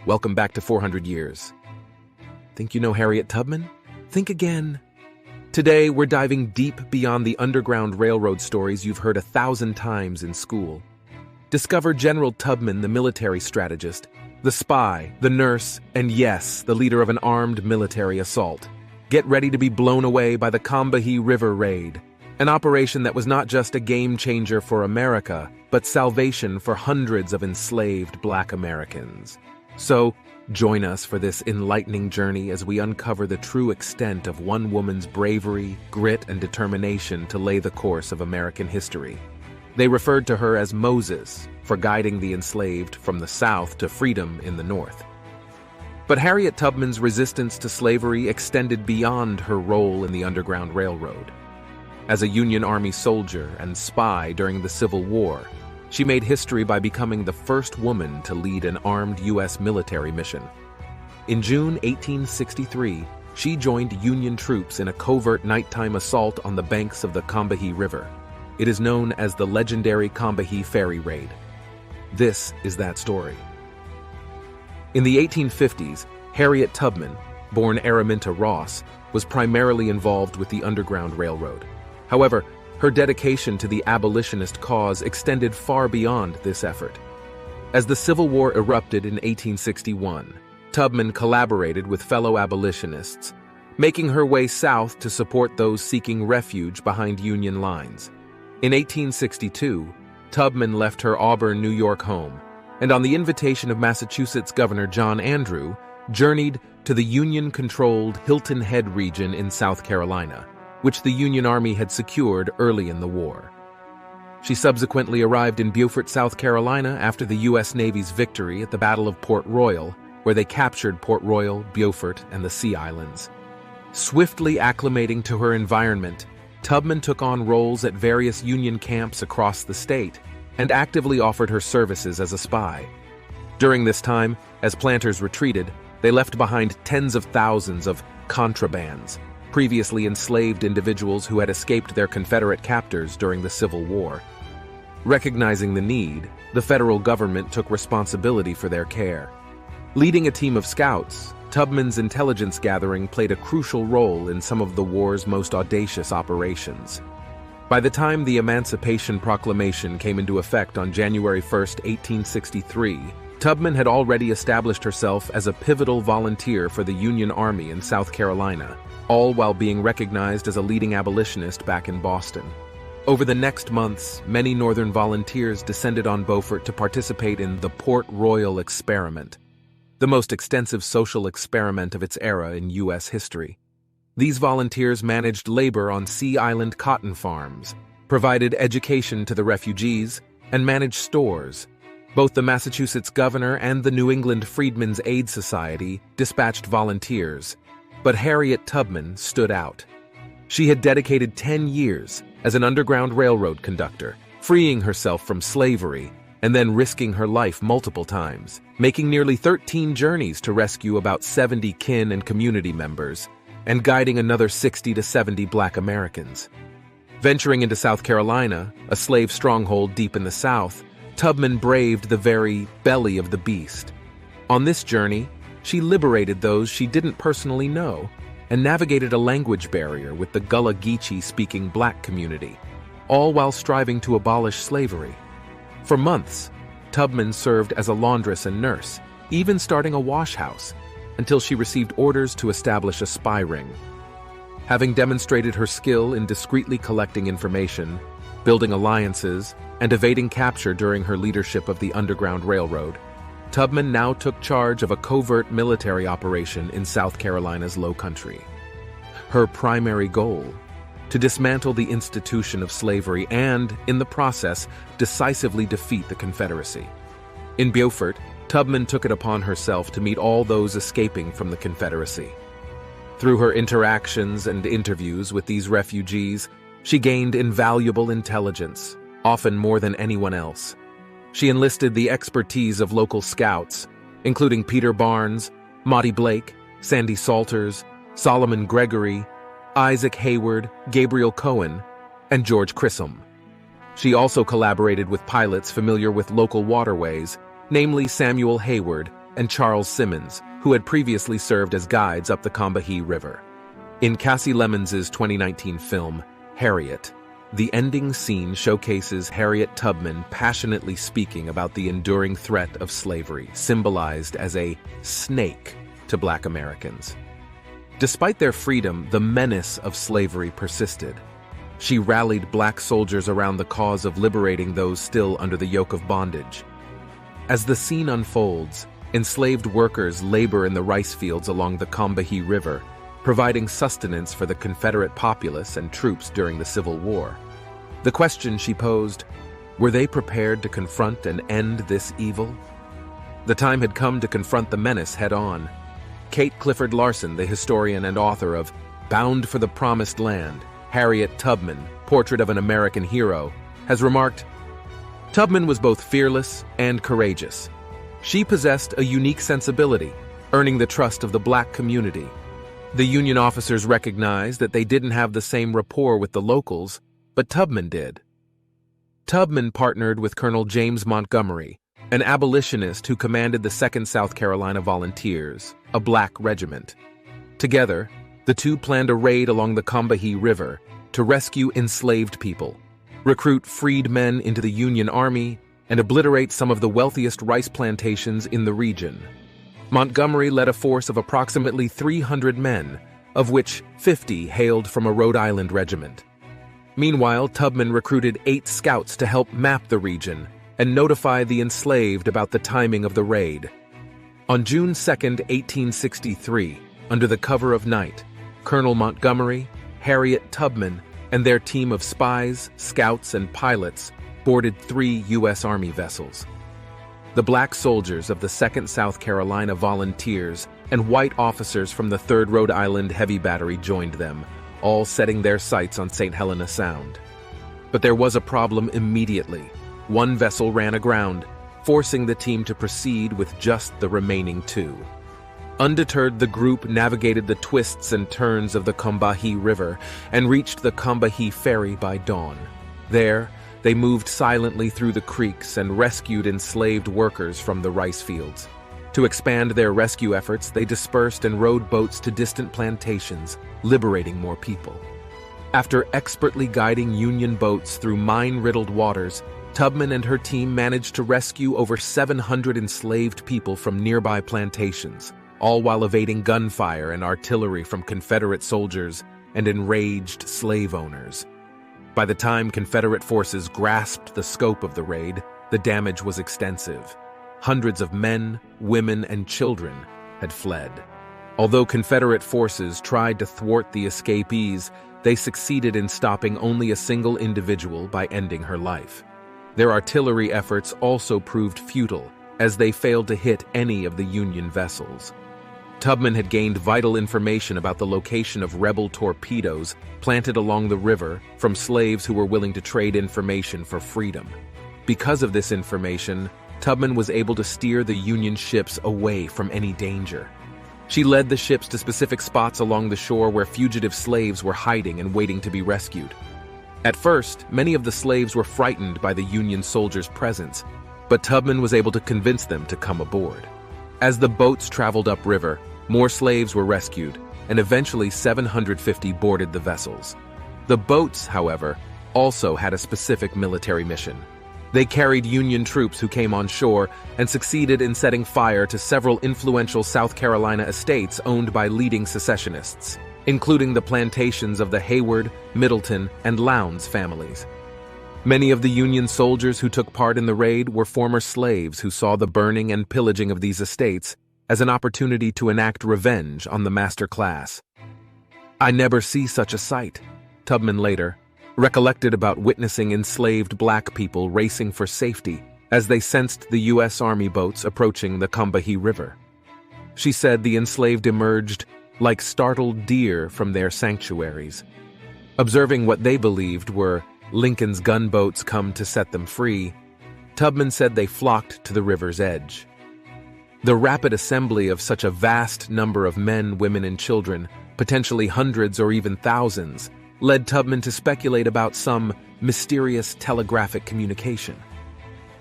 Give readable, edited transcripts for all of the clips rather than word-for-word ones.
Welcome back to 400 Years. Think you know Harriet Tubman? Think again. Today, we're diving deep beyond the Underground Railroad stories you've heard 1,000 times in school. Discover General Tubman, the military strategist, the spy, the nurse, and yes, the leader of an armed military assault. Get ready to be blown away by the Combahee River Raid, an operation that was not just a game changer for America, but salvation for hundreds of enslaved Black Americans. So, join us for this enlightening journey as we uncover the true extent of one woman's bravery, grit, and determination to lay the course of American history. They referred to her as Moses for guiding the enslaved from the South to freedom in the North. But Harriet Tubman's resistance to slavery extended beyond her role in the Underground Railroad. As a Union Army soldier and spy during the Civil War, she made history by becoming the first woman to lead an armed U.S. military mission. In June 1863, she joined Union troops in a covert nighttime assault on the banks of the Combahee River. It is known as the legendary Combahee Ferry Raid. This is that story. In the 1850s, Harriet Tubman, born Araminta Ross, was primarily involved with the Underground Railroad. However, her dedication to the abolitionist cause extended far beyond this effort. As the Civil War erupted in 1861, Tubman collaborated with fellow abolitionists, making her way south to support those seeking refuge behind Union lines. In 1862, Tubman left her Auburn, New York home, and on the invitation of Massachusetts Governor John Andrew, journeyed to the Union-controlled Hilton Head region in South Carolina, which the Union Army had secured early in the war. She subsequently arrived in Beaufort, South Carolina after the U.S. Navy's victory at the Battle of Port Royal, where they captured Port Royal, Beaufort, and the Sea Islands. Swiftly acclimating to her environment, Tubman took on roles at various Union camps across the state and actively offered her services as a spy. During this time, as planters retreated, they left behind tens of thousands of contrabands, previously enslaved individuals who had escaped their Confederate captors during the Civil War. Recognizing the need, the federal government took responsibility for their care. Leading a team of scouts, Tubman's intelligence gathering played a crucial role in some of the war's most audacious operations. By the time the Emancipation Proclamation came into effect on January 1, 1863, Tubman had already established herself as a pivotal volunteer for the Union Army in South Carolina, all while being recognized as a leading abolitionist back in Boston. Over the next months, many Northern volunteers descended on Beaufort to participate in the Port Royal Experiment, the most extensive social experiment of its era in U.S. history. These volunteers managed labor on Sea Island cotton farms, provided education to the refugees, and managed stores. Both the Massachusetts governor and the New England Freedmen's Aid Society dispatched volunteers, but Harriet Tubman stood out. She had dedicated 10 years as an Underground Railroad conductor, freeing herself from slavery and then risking her life multiple times, making nearly 13 journeys to rescue about 70 kin and community members, and guiding another 60 to 70 Black Americans. Venturing into South Carolina, a slave stronghold deep in the South, Tubman braved the very belly of the beast. On this journey, she liberated those she didn't personally know and navigated a language barrier with the Gullah Geechee-speaking Black community, all while striving to abolish slavery. For months, Tubman served as a laundress and nurse, even starting a wash house, until she received orders to establish a spy ring. Having demonstrated her skill in discreetly collecting information, building alliances, and evading capture during her leadership of the Underground Railroad, Tubman now took charge of a covert military operation in South Carolina's Low Country. Her primary goal: to dismantle the institution of slavery and, in the process, decisively defeat the Confederacy. In Beaufort, Tubman took it upon herself to meet all those escaping from the Confederacy. Through her interactions and interviews with these refugees, she gained invaluable intelligence, often more than anyone else. She enlisted the expertise of local scouts, including Peter Barnes, Monty Blake, Sandy Salters, Solomon Gregory, Isaac Hayward, Gabriel Cohen, and George Chisholm. She also collaborated with pilots familiar with local waterways, namely Samuel Hayward and Charles Simmons, who had previously served as guides up the Combahee River. In Cassie Lemons's 2019 film, Harriet, the ending scene showcases Harriet Tubman passionately speaking about the enduring threat of slavery, symbolized as a snake to Black Americans. Despite their freedom, the menace of slavery persisted. She rallied Black soldiers around the cause of liberating those still under the yoke of bondage. As the scene unfolds, enslaved workers labor in the rice fields along the Combahee River, providing sustenance for the Confederate populace and troops during the Civil War. The question she posed, were they prepared to confront and end this evil? The time had come to confront the menace head-on. Kate Clifford Larson, the historian and author of Bound for the Promised Land, Harriet Tubman, Portrait of an American Hero, has remarked, Tubman was both fearless and courageous. She possessed a unique sensibility, earning the trust of the Black community. The Union officers recognized that they didn't have the same rapport with the locals, but Tubman did. Tubman partnered with Colonel James Montgomery, an abolitionist who commanded the 2nd South Carolina Volunteers, a Black regiment. Together, the two planned a raid along the Combahee River to rescue enslaved people, recruit freed men into the Union Army, and obliterate some of the wealthiest rice plantations in the region. Montgomery led a force of approximately 300 men, of which 50 hailed from a Rhode Island regiment. Meanwhile, Tubman recruited 8 scouts to help map the region and notify the enslaved about the timing of the raid. On June 2, 1863, under the cover of night, Colonel Montgomery, Harriet Tubman, and their team of spies, scouts, and pilots boarded 3 U.S. Army vessels. The Black soldiers of the 2nd South Carolina Volunteers and white officers from the 3rd Rhode Island Heavy Battery joined them, all setting their sights on St. Helena Sound. But there was a problem immediately. One vessel ran aground, forcing the team to proceed with just the remaining 2. Undeterred, the group navigated the twists and turns of the Combahee River and reached the Combahee Ferry by dawn. There, they moved silently through the creeks and rescued enslaved workers from the rice fields. To expand their rescue efforts, they dispersed and rowed boats to distant plantations, liberating more people. After expertly guiding Union boats through mine-riddled waters, Tubman and her team managed to rescue over 700 enslaved people from nearby plantations, all while evading gunfire and artillery from Confederate soldiers and enraged slave owners. By the time Confederate forces grasped the scope of the raid, the damage was extensive. Hundreds of men, women, and children had fled. Although Confederate forces tried to thwart the escapees, they succeeded in stopping only a single individual by ending her life. Their artillery efforts also proved futile, as they failed to hit any of the Union vessels. Tubman had gained vital information about the location of rebel torpedoes planted along the river from slaves who were willing to trade information for freedom. Because of this information, Tubman was able to steer the Union ships away from any danger. She led the ships to specific spots along the shore where fugitive slaves were hiding and waiting to be rescued. At first, many of the slaves were frightened by the Union soldiers' presence, but Tubman was able to convince them to come aboard. As the boats traveled upriver, more slaves were rescued, and eventually 750 boarded the vessels. The boats, however, also had a specific military mission. They carried Union troops who came on shore and succeeded in setting fire to several influential South Carolina estates owned by leading secessionists, including the plantations of the Hayward, Middleton, and Lowndes families. Many of the Union soldiers who took part in the raid were former slaves who saw the burning and pillaging of these estates as an opportunity to enact revenge on the master class. "I never see such a sight," Tubman later recollected about witnessing enslaved Black people racing for safety as they sensed the U.S. Army boats approaching the Combahee River. She said the enslaved emerged like startled deer from their sanctuaries. Observing what they believed were Lincoln's gunboats come to set them free, Tubman said they flocked to the river's edge. The rapid assembly of such a vast number of men, women, and children, potentially hundreds or even thousands, led Tubman to speculate about some mysterious telegraphic communication.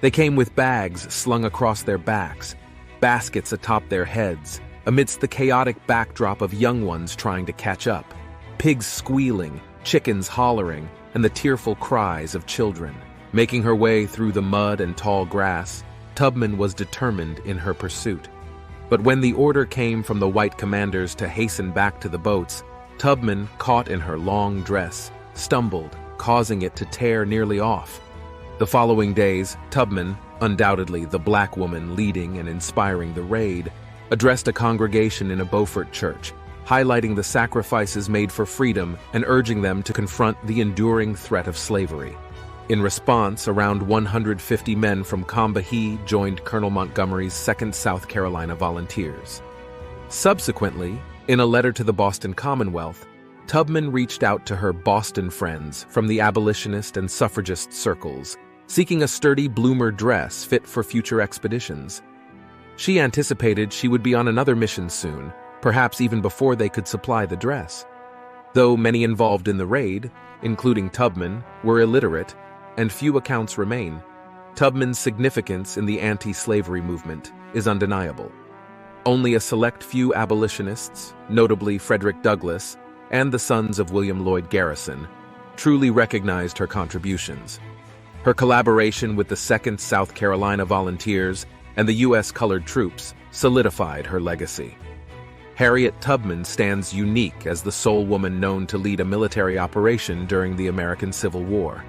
They came with bags slung across their backs, baskets atop their heads, amidst the chaotic backdrop of young ones trying to catch up, pigs squealing, chickens hollering, and the tearful cries of children. Making her way through the mud and tall grass, Tubman was determined in her pursuit. But when the order came from the white commanders to hasten back to the boats, Tubman, caught in her long dress, stumbled, causing it to tear nearly off. The following days, Tubman, undoubtedly the black woman leading and inspiring the raid, addressed a congregation in a Beaufort church, highlighting the sacrifices made for freedom and urging them to confront the enduring threat of slavery. In response, around 150 men from Combahee joined Colonel Montgomery's 2nd South Carolina Volunteers. Subsequently, in a letter to the Boston Commonwealth, Tubman reached out to her Boston friends from the abolitionist and suffragist circles, seeking a sturdy bloomer dress fit for future expeditions. She anticipated she would be on another mission soon, perhaps even before they could supply the dress. Though many involved in the raid, including Tubman, were illiterate, and few accounts remain, Tubman's significance in the anti-slavery movement is undeniable. Only a select few abolitionists, notably Frederick Douglass and the sons of William Lloyd Garrison, truly recognized her contributions. Her collaboration with the 2nd South Carolina Volunteers and the U.S. colored troops solidified her legacy. Harriet Tubman stands unique as the sole woman known to lead a military operation during the American Civil War.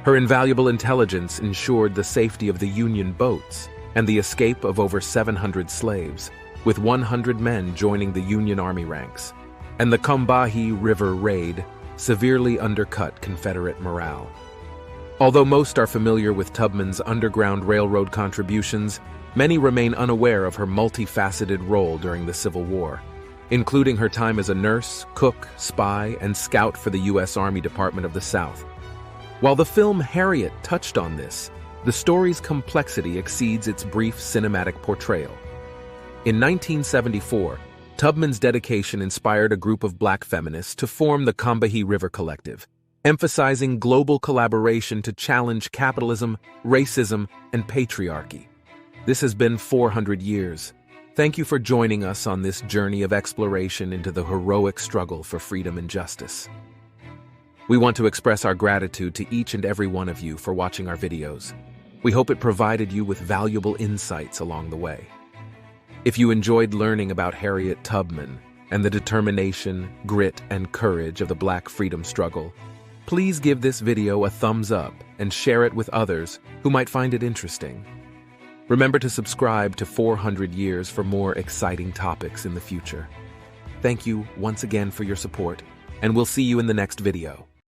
Her invaluable intelligence ensured the safety of the Union boats and the escape of over 700 slaves, with 100 men joining the Union Army ranks. And the Combahee River Raid severely undercut Confederate morale. Although most are familiar with Tubman's Underground Railroad contributions, many remain unaware of her multifaceted role during the Civil War, including her time as a nurse, cook, spy, and scout for the U.S. Army Department of the South. While the film Harriet touched on this, the story's complexity exceeds its brief cinematic portrayal. In 1974, Tubman's dedication inspired a group of black feminists to form the Combahee River Collective, emphasizing global collaboration to challenge capitalism, racism, and patriarchy. This has been 400 years. Thank you for joining us on this journey of exploration into the heroic struggle for freedom and justice. We want to express our gratitude to each and every one of you for watching our videos. We hope it provided you with valuable insights along the way. If you enjoyed learning about Harriet Tubman and the determination, grit, and courage of the Black freedom struggle, please give this video a thumbs up and share it with others who might find it interesting. Remember to subscribe to 400 Years for more exciting topics in the future. Thank you once again for your support, and we'll see you in the next video.